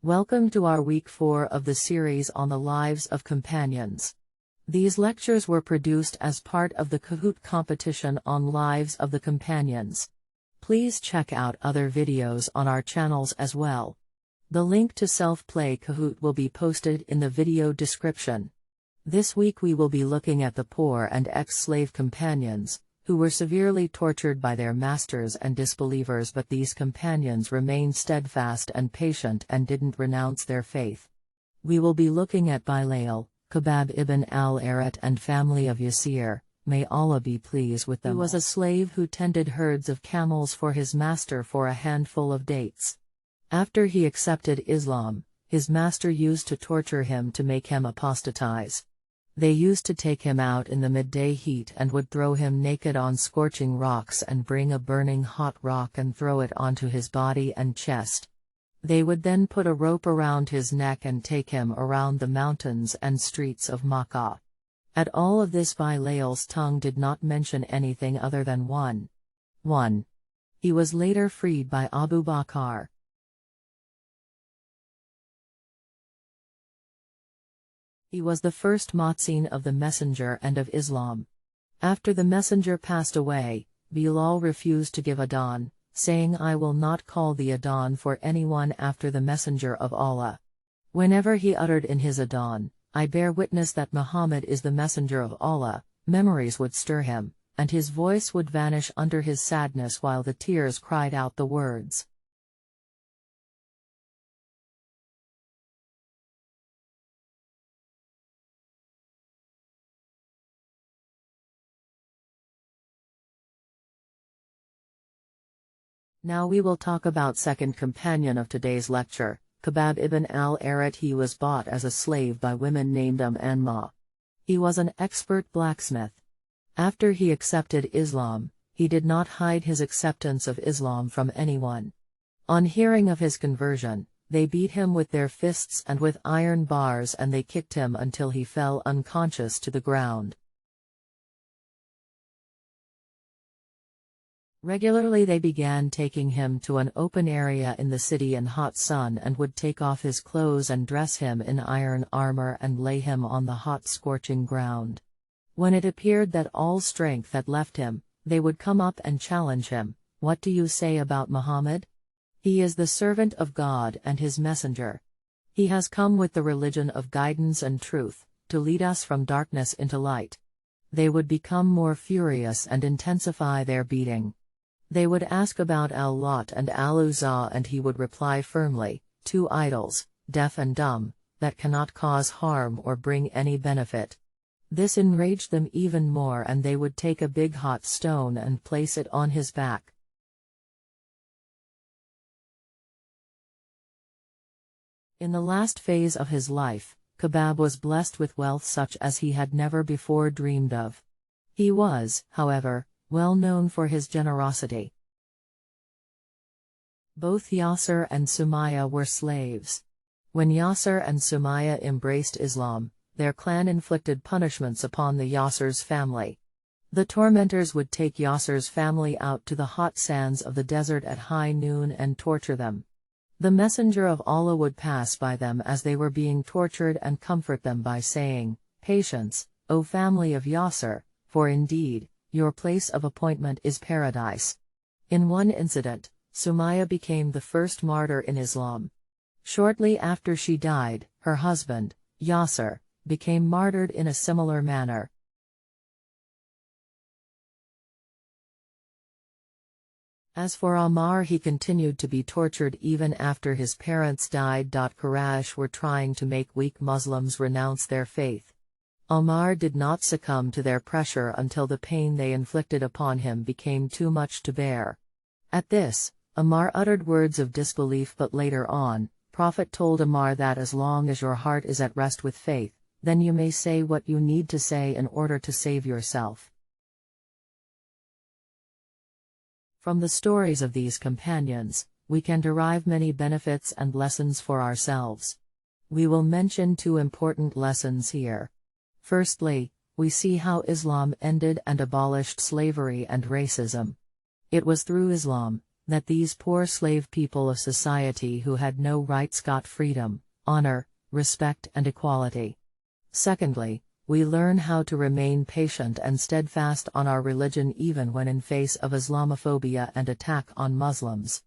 Welcome to our week 4 of the series on the lives of companions. These lectures were produced as part of the Kahoot competition on Lives of the Companions. Please check out other videos on our channels as well. The link to self-play Kahoot will be posted in the video description. This week we will be looking at the poor and ex-slave companions, who were severely tortured by their masters and disbelievers, but these companions remained steadfast and patient and didn't renounce their faith. We will be looking at Bilal, Khabbab Ibn Al-Aratt and family of Yasir, may Allah be pleased with them. He was a slave who tended herds of camels for his master for a handful of dates. After he accepted Islam, his master used to torture him to make him apostatize. They used to take him out in the midday heat and would throw him naked on scorching rocks and bring a burning hot rock and throw it onto his body and chest. They would then put a rope around his neck and take him around the mountains and streets of Makkah. At all of this, Bilal's tongue did not mention anything other than one. He was later freed by Abu Bakr. He was the first Muezzin of the Messenger and of Islam. After the Messenger passed away, Bilal refused to give adhan, saying, "I will not call the adhan for anyone after the Messenger of Allah." Whenever he uttered in his adhan, "I bear witness that Muhammad is the Messenger of Allah," memories would stir him, and his voice would vanish under his sadness while the tears cried out the words. Now we will talk about second companion of today's lecture, Khabbab Ibn Al-Aratt. He was bought as a slave by women named Ammar. He was an expert blacksmith. After he accepted Islam, he did not hide his acceptance of Islam from anyone. On hearing of his conversion, they beat him with their fists and with iron bars, and they kicked him until he fell unconscious to the ground. Regularly they began taking him to an open area in the city in hot sun and would take off his clothes and dress him in iron armor and lay him on the hot scorching ground. When it appeared that all strength had left him, they would come up and challenge him, "What do you say about Muhammad? He is the servant of God and his messenger. He has come with the religion of guidance and truth, to lead us from darkness into light." They would become more furious and intensify their beating. They would ask about Al-Lat and Al-Uzza, and he would reply firmly, "Two idols, deaf and dumb, that cannot cause harm or bring any benefit." This enraged them even more, and they would take a big hot stone and place it on his back. In the last phase of his life, Khabbab was blessed with wealth such as he had never before dreamed of. He was, however, well known for his generosity. Both Yasir and Sumaya were slaves. When Yasir and Sumaya embraced Islam, their clan inflicted punishments upon the Yasir's family. The tormentors would take Yasir's family out to the hot sands of the desert at high noon and torture them. The Messenger of Allah would pass by them as they were being tortured and comfort them by saying, "Patience, O family of Yasir, for indeed, your place of appointment is paradise." In one incident, Sumaya became the first martyr in Islam. Shortly after she died, her husband, Yasir, became martyred in a similar manner. As for Ammar, he continued to be tortured even after his parents died. Quraysh were trying to make weak Muslims renounce their faith. Ammar did not succumb to their pressure until the pain they inflicted upon him became too much to bear. At this, Ammar uttered words of disbelief, but later on, Prophet told Ammar that as long as your heart is at rest with faith, then you may say what you need to say in order to save yourself. From the stories of these companions, we can derive many benefits and lessons for ourselves. We will mention two important lessons here. Firstly, we see how Islam ended and abolished slavery and racism. It was through Islam that these poor slave people of society who had no rights got freedom, honor, respect and equality. Secondly, we learn how to remain patient and steadfast on our religion even when in face of Islamophobia and attack on Muslims.